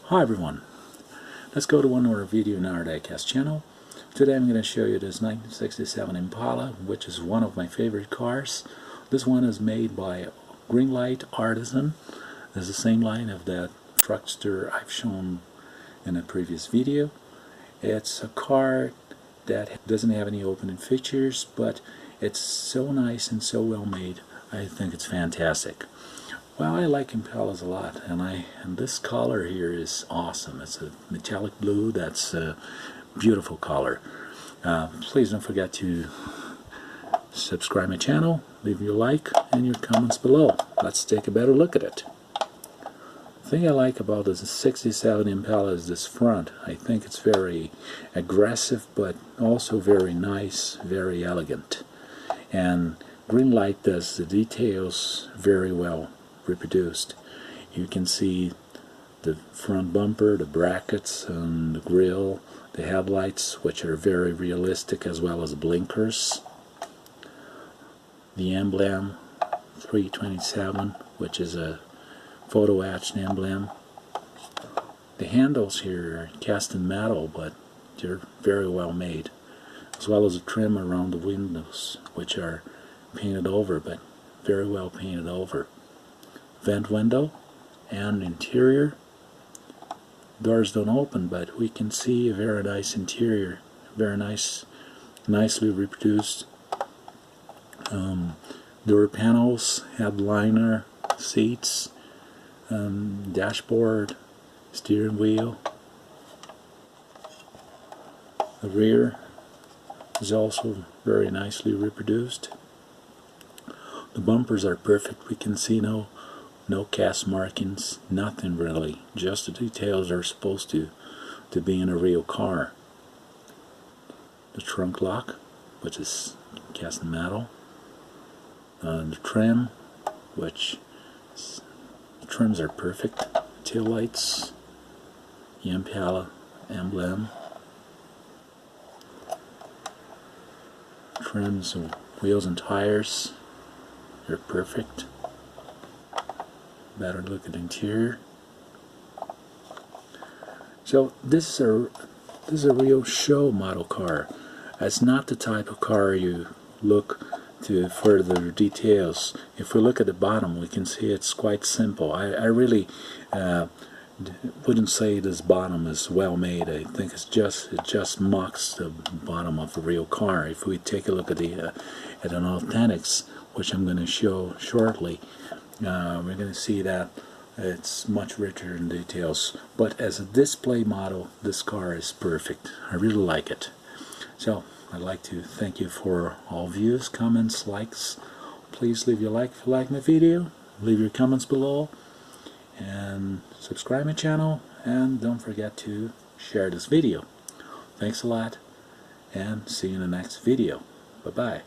Hi everyone, let's go to one more video in our Diecast channel. Today I'm going to show you this 1967 Impala, which is one of my favorite cars. This one is made by Greenlight Artisan. It's the same line of that truckster I've shown in a previous video. It's a car that doesn't have any opening features, but it's so nice and so well made. I think it's fantastic. Well, I like Impalas a lot, and this color here is awesome. It's a metallic blue. That's a beautiful color. Please don't forget to subscribe my channel, leave your like and your comments below. Let's take a better look at it. The thing I like about this 67 Impala is this front. I think it's very aggressive, but also very nice, very elegant. And Greenlight does the details very well reproduced. You can see the front bumper, the brackets, and the grille, the headlights, which are very realistic, as well as blinkers. The emblem 327, which is a photo etched emblem. The handles here are cast in metal, but they're very well made, as well as a trim around the windows, which are painted over, but very well painted over. Vent window and interior. Doors don't open, but we can see a very nice interior, very nice, nicely reproduced. Door panels, headliner, seats, dashboard, steering wheel. The rear is also very nicely reproduced. The bumpers are perfect. We can see no cast markings, nothing really. Just the details are supposed to be in a real car. The trunk lock, which is cast in metal. The trim, which the trims are perfect. Tail lights, the Impala emblem. Trims of wheels and tires, they're perfect. Better look at the interior. So this is a real show model car. It's not the type of car you look to further details. If we look at the bottom, we can see it's quite simple. I really wouldn't say this bottom is well made. I think it just mocks the bottom of a real car. If we take a look at an Authentics, which I'm going to show shortly, we're going to see that it's much richer in details. But as a display model, this car is perfect. I really like it. So I'd like to thank you for all views, comments, likes. Please leave your like if you like my video. Leave your comments below. And subscribe my channel. And don't forget to share this video. Thanks a lot. And see you in the next video. Bye-bye.